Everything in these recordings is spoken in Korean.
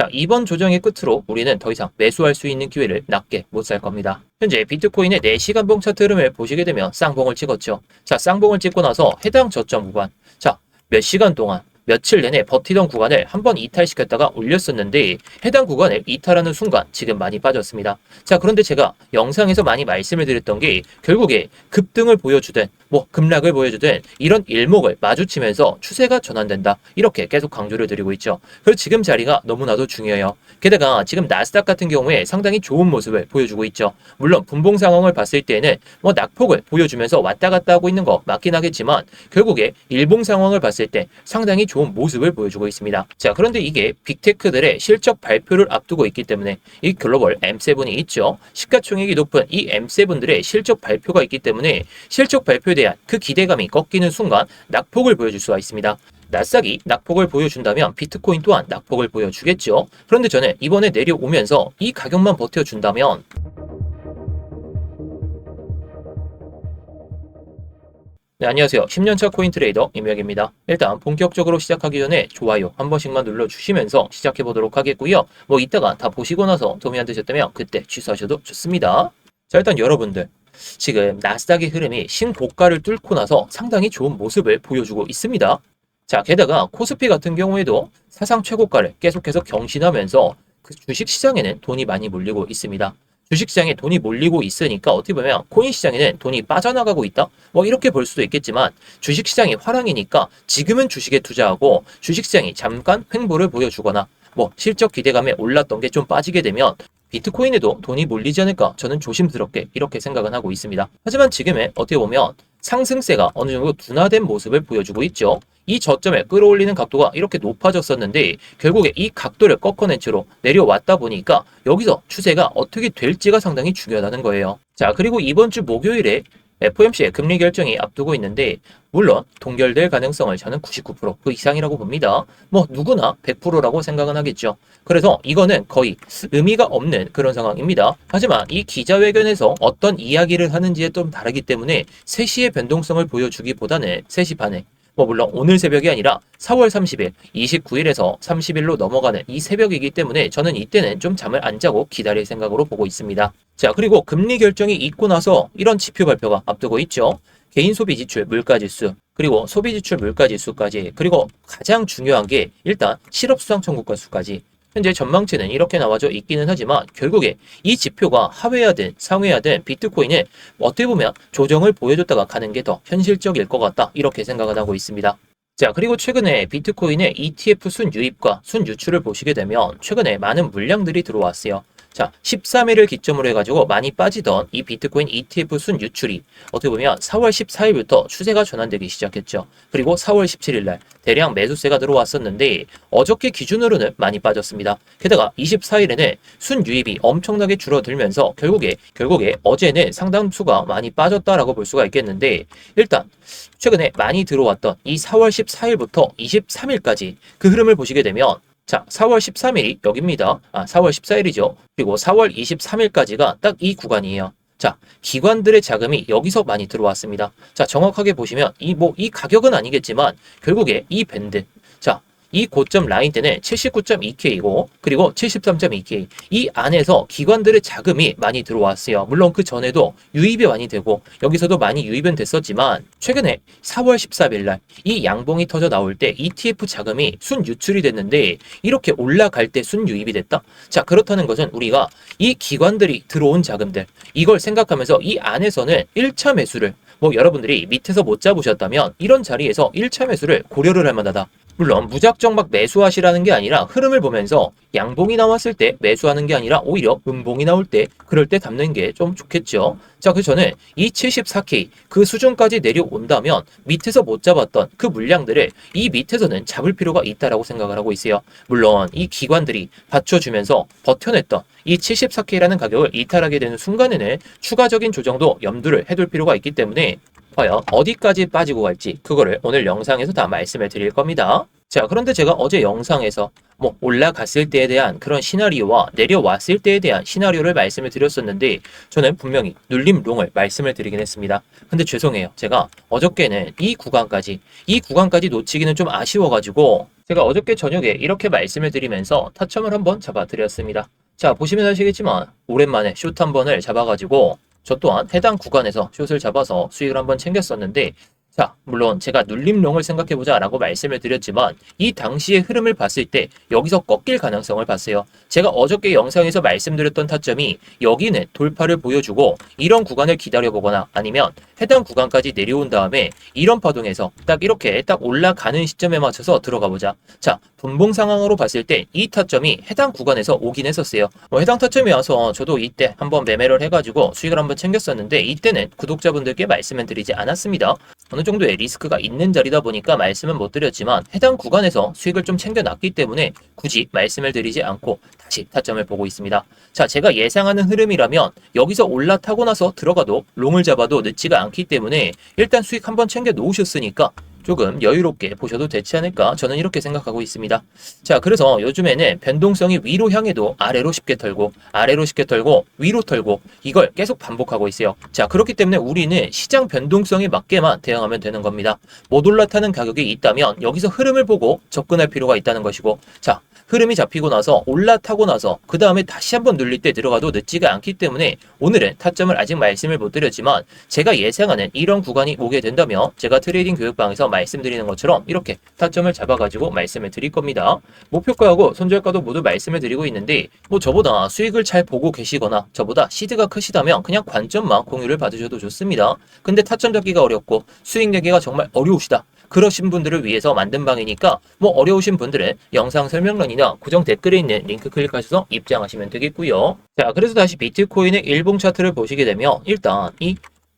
자, 이번 조정의 끝으로 우리는 더 이상 매수할 수 있는 기회를 낮게 못 살 겁니다. 현재 비트코인의 4시간봉 차트 흐름을 보시게 되면 쌍봉을 찍었죠. 자, 쌍봉을 찍고 나서 해당 저점 구간, 자, 몇 시간 동안 며칠 내내 버티던 구간을 한번 이탈시켰다가 올렸었는데 해당 구간을 이탈하는 순간 지금 많이 빠졌습니다. 자, 그런데 제가 영상에서 많이 말씀을 드렸던 게 결국에 급등을 보여주든 급락을 보여주든 이런 일목을 마주치면서 추세가 전환된다. 이렇게 계속 강조를 드리고 있죠. 그리고 지금 자리가 너무나도 중요해요. 게다가 지금 나스닥 같은 경우에 상당히 좋은 모습을 보여주고 있죠. 물론 분봉 상황을 봤을 때는 낙폭을 보여주면서 왔다 갔다 하고 있는 거 맞긴 하겠지만 결국에 일봉 상황을 봤을 때 상당히 좋은 모습을 보여주고 있습니다. 자, 그런데 이게 빅테크들의 실적 발표를 앞두고 있기 때문에 이 글로벌 M7이 있죠. 시가총액이 높은 이 M7들의 실적 발표가 있기 때문에 실적 발표에 대한 그 기대감이 꺾이는 순간 낙폭을 보여줄 수가 있습니다. 나스닥이 낙폭을 보여준다면 비트코인 또한 낙폭을 보여주겠죠. 그런데 저는 이번에 내려오면서 이 가격만 버텨준다면 네, 안녕하세요. 10년차 코인트레이더 임혁입니다. 일단 본격적으로 시작하기 전에 좋아요 한 번씩만 눌러주시면서 시작해보도록 하겠고요. 이따가 다 보시고 나서 도움이 안 되셨다면 그때 취소하셔도 좋습니다. 자, 일단 여러분들 지금 나스닥의 흐름이 신고가를 뚫고 나서 상당히 좋은 모습을 보여주고 있습니다. 자, 게다가 코스피 같은 경우에도 사상 최고가를 계속해서 경신하면서 그 주식시장에는 돈이 많이 몰리고 있습니다. 주식시장에 돈이 몰리고 있으니까 어떻게 보면 코인시장에는 돈이 빠져나가고 있다? 이렇게 볼 수도 있겠지만 주식시장이 화랑이니까 지금은 주식에 투자하고 주식시장이 잠깐 횡보를 보여주거나 실적 기대감에 올랐던 게 좀 빠지게 되면 비트코인에도 돈이 몰리지 않을까 저는 조심스럽게 이렇게 생각은 하고 있습니다. 하지만 지금은 어떻게 보면 상승세가 어느 정도 둔화된 모습을 보여주고 있죠. 이 저점에 끌어올리는 각도가 이렇게 높아졌었는데 결국에 이 각도를 꺾어낸 채로 내려왔다 보니까 여기서 추세가 어떻게 될지가 상당히 중요하다는 거예요. 자, 그리고 이번 주 목요일에 FOMC의 금리 결정이 앞두고 있는데 물론 동결될 가능성을 저는 99%그 이상이라고 봅니다. 누구나 100%라고 생각은 하겠죠. 그래서 이거는 거의 의미가 없는 그런 상황입니다. 하지만 이 기자회견에서 어떤 이야기를 하는지에 좀 다르기 때문에 3시의 변동성을 보여주기보다는 3시 반에 물론 오늘 새벽이 아니라 4월 30일, 29일에서 30일로 넘어가는 이 새벽이기 때문에 저는 이때는 좀 잠을 안 자고 기다릴 생각으로 보고 있습니다. 자, 그리고 금리 결정이 있고 나서 이런 지표 발표가 앞두고 있죠. 개인 소비 지출 물가지수, 그리고 소비 지출 물가지수까지, 그리고 가장 중요한 게 일단 실업수당 청구권 수까지. 현재 전망치는 이렇게 나와져 있기는 하지만 결국에 이 지표가 하회하든 상회하든 비트코인은 어떻게 보면 조정을 보여줬다가 가는 게 더 현실적일 것 같다 이렇게 생각을 하고 있습니다. 자, 그리고 최근에 비트코인의 ETF 순유입과 순유출을 보시게 되면 최근에 많은 물량들이 들어왔어요. 자, 13일을 기점으로 해가지고 많이 빠지던 이 비트코인 ETF 순 유출이 어떻게 보면 4월 14일부터 추세가 전환되기 시작했죠. 그리고 4월 17일 날 대량 매수세가 들어왔었는데 어저께 기준으로는 많이 빠졌습니다. 게다가 24일에는 순 유입이 엄청나게 줄어들면서 결국에 어제는 상당수가 많이 빠졌다라고 볼 수가 있겠는데 일단 최근에 많이 들어왔던 이 4월 14일부터 23일까지 그 흐름을 보시게 되면 자, 4월 13일이 여기입니다. 4월 14일이죠. 그리고 4월 23일까지가 딱 이 구간이에요. 자, 기관들의 자금이 여기서 많이 들어왔습니다. 자, 정확하게 보시면 이 가격은 아니겠지만 결국에 이 밴드. 자, 이 고점 라인 때는 79.2K이고 그리고 73.2K 이 안에서 기관들의 자금이 많이 들어왔어요. 물론 그 전에도 유입이 많이 되고 여기서도 많이 유입은 됐었지만 최근에 4월 14일 날 이 양봉이 터져 나올 때 ETF 자금이 순 유출이 됐는데 이렇게 올라갈 때 순 유입이 됐다? 자, 그렇다는 것은 우리가 이 기관들이 들어온 자금들 이걸 생각하면서 이 안에서는 1차 매수를 여러분들이 밑에서 못 잡으셨다면 이런 자리에서 1차 매수를 고려를 할 만하다. 물론 무작정 막 매수하시라는 게 아니라 흐름을 보면서 양봉이 나왔을 때 매수하는 게 아니라 오히려 음봉이 나올 때 그럴 때 담는 게 좀 좋겠죠. 자, 그래서 저는 이 74K 그 수준까지 내려온다면 밑에서 못 잡았던 그 물량들을 이 밑에서는 잡을 필요가 있다라고 생각을 하고 있어요. 물론 이 기관들이 받쳐주면서 버텨냈던 이 74K라는 가격을 이탈하게 되는 순간에는 추가적인 조정도 염두를 해둘 필요가 있기 때문에 과연 어디까지 빠지고 갈지 그거를 오늘 영상에서 다 말씀을 드릴 겁니다. 자, 그런데 제가 어제 영상에서 뭐 올라갔을 때에 대한 그런 시나리오와 내려왔을 때에 대한 시나리오를 말씀을 드렸었는데 저는 분명히 눌림롱을 말씀을 드리긴 했습니다. 근데 죄송해요. 제가 어저께는 이 구간까지 놓치기는 좀 아쉬워가지고 제가 어저께 저녁에 이렇게 말씀을 드리면서 타점을 한번 잡아드렸습니다. 자, 보시면 아시겠지만 오랜만에 숏 한 번을 잡아가지고 저 또한 해당 구간에서 숏을 잡아서 수익을 한번 챙겼었는데 자, 물론 제가 눌림롱을 생각해보자 라고 말씀을 드렸지만 이 당시의 흐름을 봤을 때 여기서 꺾일 가능성을 봤어요. 제가 어저께 영상에서 말씀드렸던 타점이 여기는 돌파를 보여주고 이런 구간을 기다려보거나 아니면 해당 구간까지 내려온 다음에 이런 파동에서 딱 이렇게 딱 올라가는 시점에 맞춰서 들어가보자. 자, 분봉 상황으로 봤을 때 이 타점이 해당 구간에서 오긴 했었어요. 해당 타점이 와서 저도 이때 한번 매매를 해가지고 수익을 한번 챙겼었는데 이때는 구독자분들께 말씀을 드리지 않았습니다. 어느 정도의 리스크가 있는 자리다 보니까 말씀은 못 드렸지만 해당 구간에서 수익을 좀 챙겨놨기 때문에 굳이 말씀을 드리지 않고 다시 타점을 보고 있습니다. 자, 제가 예상하는 흐름이라면 여기서 올라타고 나서 들어가도 롱을 잡아도 늦지가 않기 때문에 일단 수익 한번 챙겨 놓으셨으니까 조금 여유롭게 보셔도 되지 않을까 저는 이렇게 생각하고 있습니다. 자, 그래서 요즘에는 변동성이 위로 향해도 아래로 쉽게 털고 아래로 쉽게 털고 위로 털고 이걸 계속 반복하고 있어요. 자, 그렇기 때문에 우리는 시장 변동성에 맞게만 대응하면 되는 겁니다. 못 올라타는 가격이 있다면 여기서 흐름을 보고 접근할 필요가 있다는 것이고 자, 흐름이 잡히고 나서 올라타고 나서 그 다음에 다시 한번 눌릴 때 들어가도 늦지가 않기 때문에 오늘은 타점을 아직 말씀을 못 드렸지만 제가 예상하는 이런 구간이 오게 된다면 제가 트레이딩 교육방에서 말씀드리는 것처럼 이렇게 타점을 잡아가지고 말씀을 드릴 겁니다. 목표가하고 손절가도 모두 말씀을 드리고 있는데 뭐 저보다 수익을 잘 보고 계시거나 저보다 시드가 크시다면 그냥 관점만 공유를 받으셔도 좋습니다. 근데 타점 잡기가 어렵고 수익 내기가 정말 어려우시다. 그러신 분들을 위해서 만든 방이니까 뭐 어려우신 분들은 영상 설명란이나 고정 댓글에 있는 링크 클릭하셔서 입장하시면 되겠고요. 자, 그래서 다시 비트코인의 일봉 차트를 보시게 되면 일단 이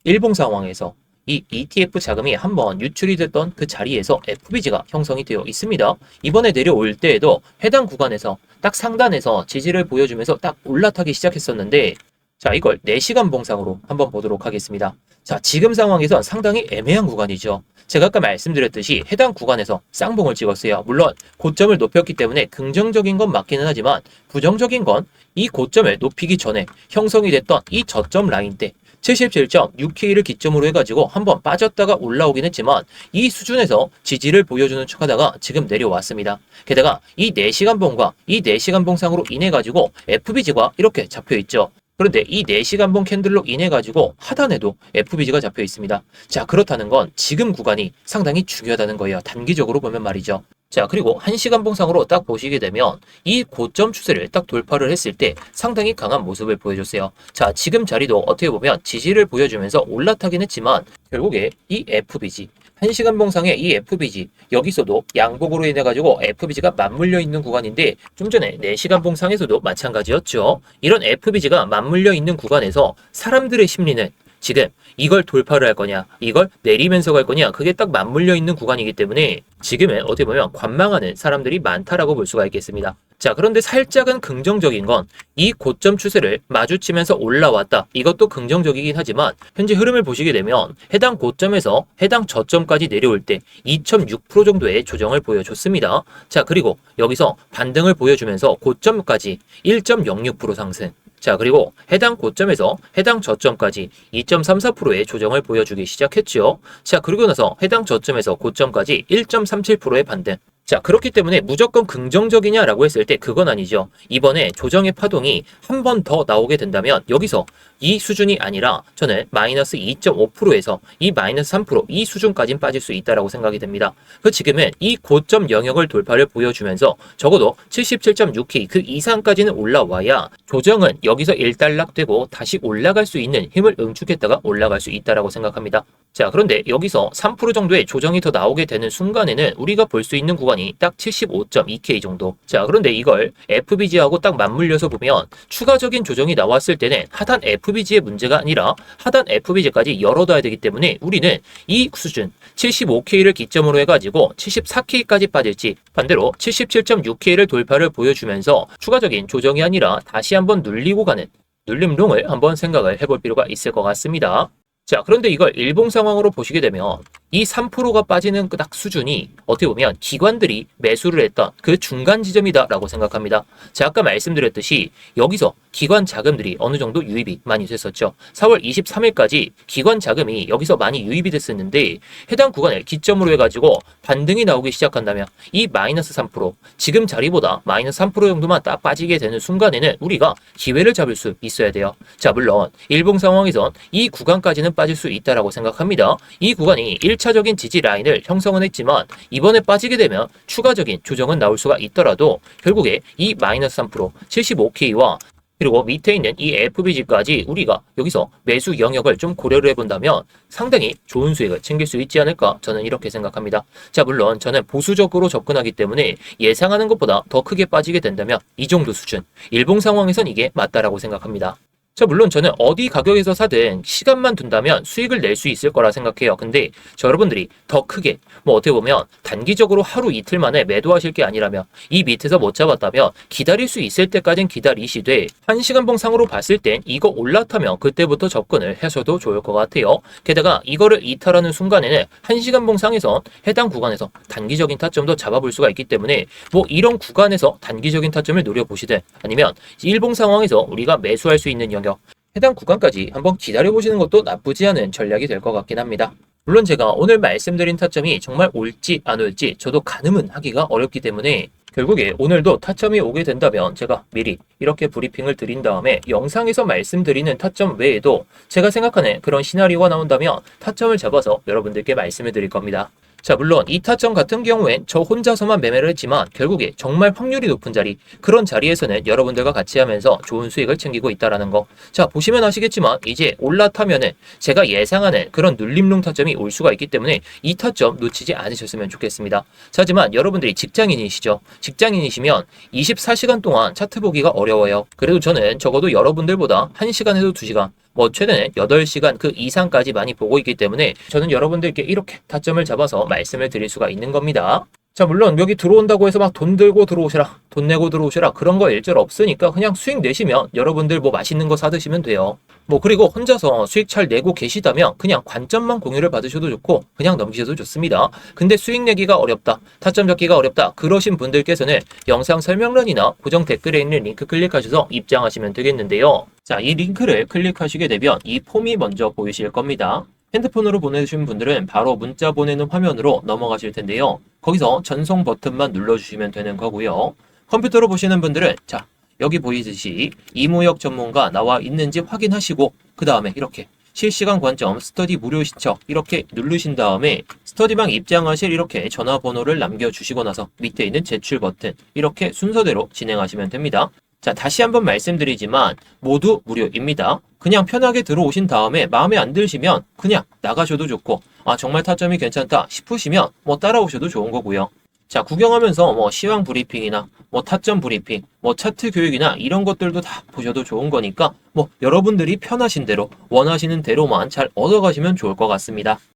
일봉 상황에서 이 ETF 자금이 한번 유출이 됐던 그 자리에서 FBG가 형성이 되어 있습니다. 이번에 내려올 때에도 해당 구간에서 딱 상단에서 지지를 보여주면서 딱 올라타기 시작했었는데 자, 이걸 4시간 봉상으로 한번 보도록 하겠습니다. 자, 지금 상황에선 상당히 애매한 구간이죠. 제가 아까 말씀드렸듯이 해당 구간에서 쌍봉을 찍었어요. 물론 고점을 높였기 때문에 긍정적인 건 맞기는 하지만 부정적인 건 이 고점을 높이기 전에 형성이 됐던 이 저점 라인 때 77.6K를 기점으로 해가지고 한번 빠졌다가 올라오긴 했지만 이 수준에서 지지를 보여주는 척하다가 지금 내려왔습니다. 게다가 이 4시간 봉과 이 4시간 봉상으로 인해가지고 FBG가 이렇게 잡혀있죠. 그런데 이 4시간 봉 캔들로 인해가지고 하단에도 FBG가 잡혀 있습니다. 자, 그렇다는 건 지금 구간이 상당히 중요하다는 거예요. 단기적으로 보면 말이죠. 자, 그리고 1시간 봉상으로 딱 보시게 되면 이 고점 추세를 딱 돌파를 했을 때 상당히 강한 모습을 보여줬어요. 자, 지금 자리도 어떻게 보면 지지를 보여주면서 올라타긴 했지만 결국에 이 FBG 1시간 봉상의 이 FBG 여기서도 양봉으로 인해 가지고 FBG가 맞물려 있는 구간인데 좀 전에 4시간 봉상에서도 마찬가지였죠. 이런 FBG가 맞물려 있는 구간에서 사람들의 심리는 지금 이걸 돌파를 할 거냐, 이걸 내리면서 갈 거냐, 그게 딱 맞물려 있는 구간이기 때문에 지금은 어떻게 보면 관망하는 사람들이 많다라고 볼 수가 있겠습니다. 자, 그런데 살짝은 긍정적인 건 이 고점 추세를 마주치면서 올라왔다. 이것도 긍정적이긴 하지만 현재 흐름을 보시게 되면 해당 고점에서 해당 저점까지 내려올 때 2.6% 정도의 조정을 보여줬습니다. 자, 그리고 여기서 반등을 보여주면서 고점까지 1.06% 상승. 자, 그리고 해당 고점에서 해당 저점까지 2.34%의 조정을 보여주기 시작했죠. 자, 그리고 나서 해당 저점에서 고점까지 1.37%의 반등. 자, 그렇기 때문에 무조건 긍정적이냐라고 했을 때 그건 아니죠. 이번에 조정의 파동이 한 번 더 나오게 된다면 여기서 이 수준이 아니라 저는 마이너스 2.5%에서 이 마이너스 3%이 수준까지는 빠질 수 있다라고 생각이 됩니다. 그 지금은 이 고점 영역을 돌파를 보여주면서 적어도 77.6K 그 이상까지는 올라와야 조정은 여기서 일단락되고 다시 올라갈 수 있는 힘을 응축했다가 올라갈 수 있다라고 생각합니다. 자, 그런데 여기서 3% 정도의 조정이 더 나오게 되는 순간에는 우리가 볼 수 있는 구간이 딱 75.2K 정도. 자, 그런데 이걸 FBG하고 딱 맞물려서 보면 추가적인 조정이 나왔을 때는 하단 FBG의 문제가 아니라 하단 FBG까지 열어둬야 되기 때문에 우리는 이 수준 75K를 기점으로 해가지고 74K까지 빠질지 반대로 77.6K를 돌파를 보여주면서 추가적인 조정이 아니라 다시 한번 눌리고 가는 눌림롱을 한번 생각을 해볼 필요가 있을 것 같습니다. 자, 그런데 이걸 일봉 상황으로 보시게 되면 이 3%가 빠지는 그 딱 수준이 어떻게 보면 기관들이 매수를 했던 그 중간 지점이다라고 생각합니다. 제가 아까 말씀드렸듯이 여기서 기관 자금들이 어느 정도 유입이 많이 됐었죠. 4월 23일까지 기관 자금이 여기서 많이 유입이 됐었는데 해당 구간을 기점으로 해가지고 반등이 나오기 시작한다면 이 마이너스 3% 지금 자리보다 마이너스 3% 정도만 딱 빠지게 되는 순간에는 우리가 기회를 잡을 수 있어야 돼요. 자, 물론 일봉 상황에선 이 구간까지는 빠질 수 있다라고 생각합니다. 이 구간이 1차적인 지지 라인을 형성은 했지만 이번에 빠지게 되면 추가적인 조정은 나올 수가 있더라도 결국에 이 마이너스 3% 75K와 그리고 밑에 있는 이 FBG까지 우리가 여기서 매수 영역을 좀 고려를 해본다면 상당히 좋은 수익을 챙길 수 있지 않을까 저는 이렇게 생각합니다. 자, 물론 저는 보수적으로 접근하기 때문에 예상하는 것보다 더 크게 빠지게 된다면 이 정도 수준, 일봉 상황에선 이게 맞다라고 생각합니다. 자, 물론 저는 어디 가격에서 사든 시간만 둔다면 수익을 낼 수 있을 거라 생각해요. 근데 저 여러분들이 더 크게 어떻게 보면 단기적으로 하루 이틀 만에 매도하실 게 아니라면 이 밑에서 못 잡았다면 기다릴 수 있을 때까지는 기다리시되 1시간봉 상으로 봤을 땐 이거 올라타면 그때부터 접근을 하셔도 좋을 것 같아요. 게다가 이거를 이탈하는 순간에는 1시간봉 상에서 해당 구간에서 단기적인 타점도 잡아볼 수가 있기 때문에 이런 구간에서 단기적인 타점을 노려보시든 아니면 일봉 상황에서 우리가 매수할 수 있는 영역 해당 구간까지 한번 기다려보시는 것도 나쁘지 않은 전략이 될 것 같긴 합니다. 물론 제가 오늘 말씀드린 타점이 정말 올지 안 올지 저도 가늠은 하기가 어렵기 때문에 결국에 오늘도 타점이 오게 된다면 제가 미리 이렇게 브리핑을 드린 다음에 영상에서 말씀드리는 타점 외에도 제가 생각하는 그런 시나리오가 나온다면 타점을 잡아서 여러분들께 말씀을 드릴 겁니다. 자, 물론 이 타점 같은 경우엔 저 혼자서만 매매를 했지만 결국에 정말 확률이 높은 자리, 그런 자리에서는 여러분들과 같이 하면서 좋은 수익을 챙기고 있다라는 거. 자, 보시면 아시겠지만 이제 올라타면은 제가 예상하는 그런 눌림롱 타점이 올 수가 있기 때문에 이 타점 놓치지 않으셨으면 좋겠습니다. 자, 하지만 여러분들이 직장인이시죠. 직장인이시면 24시간 동안 차트 보기가 어려워요. 그래도 저는 적어도 여러분들보다 1시간에도 2시간 최대는 8시간 그 이상까지 많이 보고 있기 때문에 저는 여러분들께 이렇게 타점을 잡아서 말씀을 드릴 수가 있는 겁니다. 자, 물론 여기 들어온다고 해서 막 돈 들고 들어오셔라, 돈 내고 들어오셔라 그런 거 일절 없으니까 그냥 수익 내시면 여러분들 맛있는 거 사 드시면 돼요. 그리고 혼자서 수익 잘 내고 계시다면 그냥 관점만 공유를 받으셔도 좋고 그냥 넘기셔도 좋습니다. 근데 수익 내기가 어렵다, 타점 잡기가 어렵다 그러신 분들께서는 영상 설명란이나 고정 댓글에 있는 링크 클릭하셔서 입장하시면 되겠는데요. 자, 이 링크를 클릭하시게 되면 이 폼이 먼저 보이실 겁니다. 핸드폰으로 보내주신 분들은 바로 문자 보내는 화면으로 넘어가실 텐데요. 거기서 전송 버튼만 눌러주시면 되는 거고요. 컴퓨터로 보시는 분들은 자, 여기 보이듯이 이무역 전문가 나와 있는지 확인하시고 그 다음에 이렇게 실시간 관점 스터디 무료 신청 이렇게 누르신 다음에 스터디방 입장하실 이렇게 전화번호를 남겨주시고 나서 밑에 있는 제출 버튼 이렇게 순서대로 진행하시면 됩니다. 자, 다시 한번 말씀드리지만 모두 무료입니다. 그냥 편하게 들어오신 다음에 마음에 안 드시면 그냥 나가셔도 좋고 정말 타점이 괜찮다 싶으시면 따라오셔도 좋은 거고요. 자, 구경하면서 시황 브리핑이나 타점 브리핑, 차트 교육이나 이런 것들도 다 보셔도 좋은 거니까 여러분들이 편하신 대로 원하시는 대로만 잘 얻어가시면 좋을 것 같습니다.